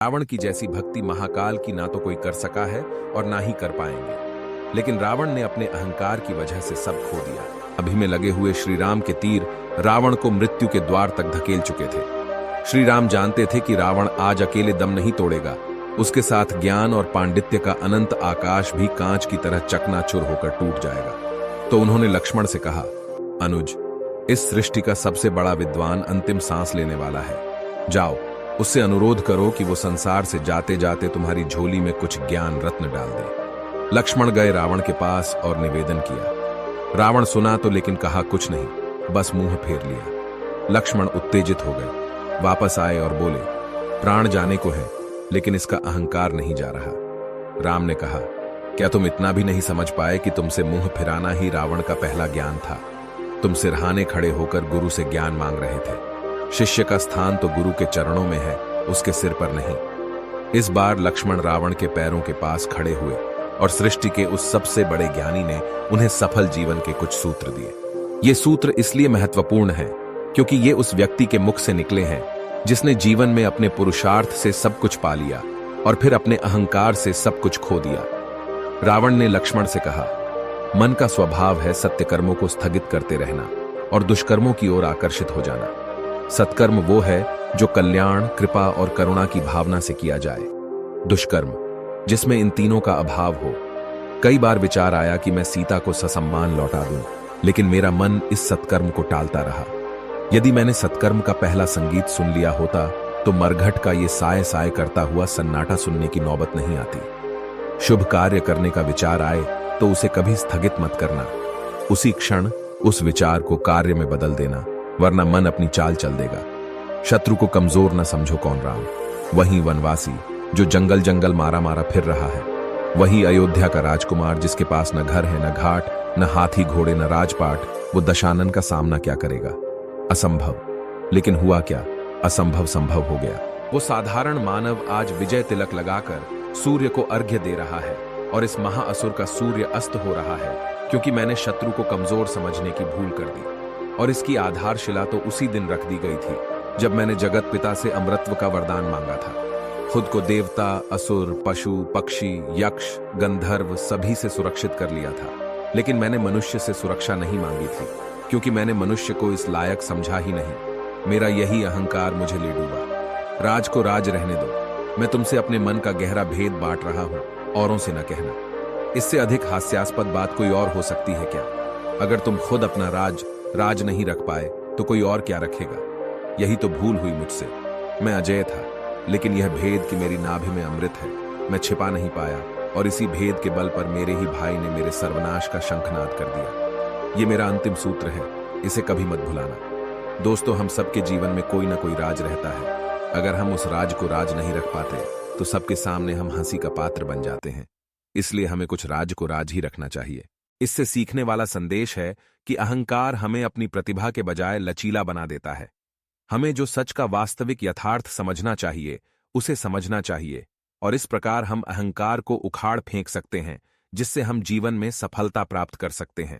रावण की जैसी भक्ति महाकाल की ना तो कोई कर सका है और ना ही कर पाएंगे। लेकिन रावण ने अपने अहंकार की वजह से सब खो दिया। अभी में लगे हुए श्री राम के तीर रावण को मृत्यु के द्वार तक धकेल चुके थे। श्री राम जानते थे कि रावण आज अकेले दम नहीं तोड़ेगा, उसके साथ ज्ञान और पांडित्य का अनंत आकाश भी कांच की तरह चकनाचूर होकर टूट जाएगा। तो उन्होंने लक्ष्मण से कहा, अनुज, इस सृष्टि का सबसे बड़ा विद्वान अंतिम सांस लेने वाला है। जाओ, उससे अनुरोध करो कि वो संसार से जाते जाते तुम्हारी झोली में कुछ ज्ञान रत्न डाल दे। लक्ष्मण गए रावण के पास और निवेदन किया। रावण सुना तो लेकिन कहा कुछ नहीं, बस मुंह फेर लिया। लक्ष्मण उत्तेजित हो गए, वापस आए और बोले, प्राण जाने को है लेकिन इसका अहंकार नहीं जा रहा। राम ने कहा, क्या तुम इतना भी नहीं समझ पाए कि तुमसे मुंह फिराना ही रावण का पहला ज्ञान था? तुम सिरहाने खड़े होकर गुरु से ज्ञान मांग रहे थे। शिष्य का स्थान तो गुरु के चरणों में है, उसके सिर पर नहीं। इस बार लक्ष्मण रावण के पैरों के पास खड़े हुए और सृष्टि के उस सबसे बड़े ज्ञानी ने उन्हें सफल जीवन के कुछ सूत्र दिए। ये सूत्र इसलिए महत्वपूर्ण है क्योंकि ये उस व्यक्ति के मुख से निकले हैं जिसने जीवन में अपने पुरुषार्थ से सब कुछ पा लिया और फिर अपने अहंकार से सब कुछ खो दिया। रावण ने लक्ष्मण से कहा, मन का स्वभाव है सत्य कर्मों को स्थगित करते रहना और दुष्कर्मों की ओर आकर्षित हो जाना। सत्कर्म वो है जो कल्याण, कृपा और करुणा की भावना से किया जाए। दुष्कर्म जिसमें इन तीनों का अभाव हो। कई बार विचार आया कि मैं सीता को ससम्मान लौटा दूं, लेकिन मेरा मन इस सत्कर्म को टालता रहा। यदि मैंने सत्कर्म का पहला संगीत सुन लिया होता तो मरघट का ये साय साय करता हुआ सन्नाटा सुनने की नौबत नहीं आती। शुभ कार्य करने का विचार आए तो उसे कभी स्थगित मत करना, उसी क्षण उस विचार को कार्य में बदल देना, वरना मन अपनी चाल चल देगा। शत्रु को कमजोर न समझो कौन राम, वही वनवासी जो जंगल जंगल मारा मारा फिर रहा है, वही अयोध्या का राजकुमार जिसके पास न घर है, न घाट, न हाथी घोड़े, न राजपाट, वो दशानन का सामना क्या करेगा? असंभव। लेकिन हुआ क्या? असंभव संभव हो गया। वो साधारण मानव आज विजय तिलक लगाकर सूर्य को अर्घ्य दे रहा है और इस महाअसुर का सूर्य अस्त हो रहा है क्योंकि मैंने शत्रु को कमजोर समझने की भूल कर दी। और इसकी आधारशिला तो उसी दिन रख दी गई थी जब मैंने जगत पिता से अमृतत्व का वरदान मांगा था। खुद को देवता, असुर, पशु, पक्षी, यक्ष, गंधर्व सभी से सुरक्षित कर लिया था, लेकिन मैंने मनुष्य से सुरक्षा नहीं मांगी थी क्योंकि मैंने मनुष्य को इस लायक समझा ही नहीं। मेरा यही अहंकार मुझे ले डूबा। राज को राज रहने दो। मैं तुमसे अपने मन का गहरा भेद बांट रहा हूं, औरों से न कहना। इससे अधिक हास्यास्पद बात कोई और हो सकती है क्या? अगर तुम खुद अपना राज नहीं रख पाए तो कोई और क्या रखेगा? यही तो भूल हुई मुझसे। मैं अजय था, लेकिन यह भेद कि मेरी नाभि में अमृत है मैं छिपा नहीं पाया, और इसी भेद के बल पर मेरे ही भाई ने मेरे सर्वनाश का शंखनाद कर दिया। ये मेरा अंतिम सूत्र है, इसे कभी मत भुलाना। दोस्तों, हम सबके जीवन में कोई ना कोई राज रहता है। अगर हम उस राज को राज नहीं रख पाते तो सबके सामने हम हंसी का पात्र बन जाते हैं। इसलिए हमें कुछ राज को राज ही रखना चाहिए। इससे सीखने वाला संदेश है कि अहंकार हमें अपनी प्रतिभा के बजाय लचीला बना देता है। हमें जो सच का वास्तविक यथार्थ समझना चाहिए उसे समझना चाहिए, और इस प्रकार हम अहंकार को उखाड़ फेंक सकते हैं, जिससे हम जीवन में सफलता प्राप्त कर सकते हैं।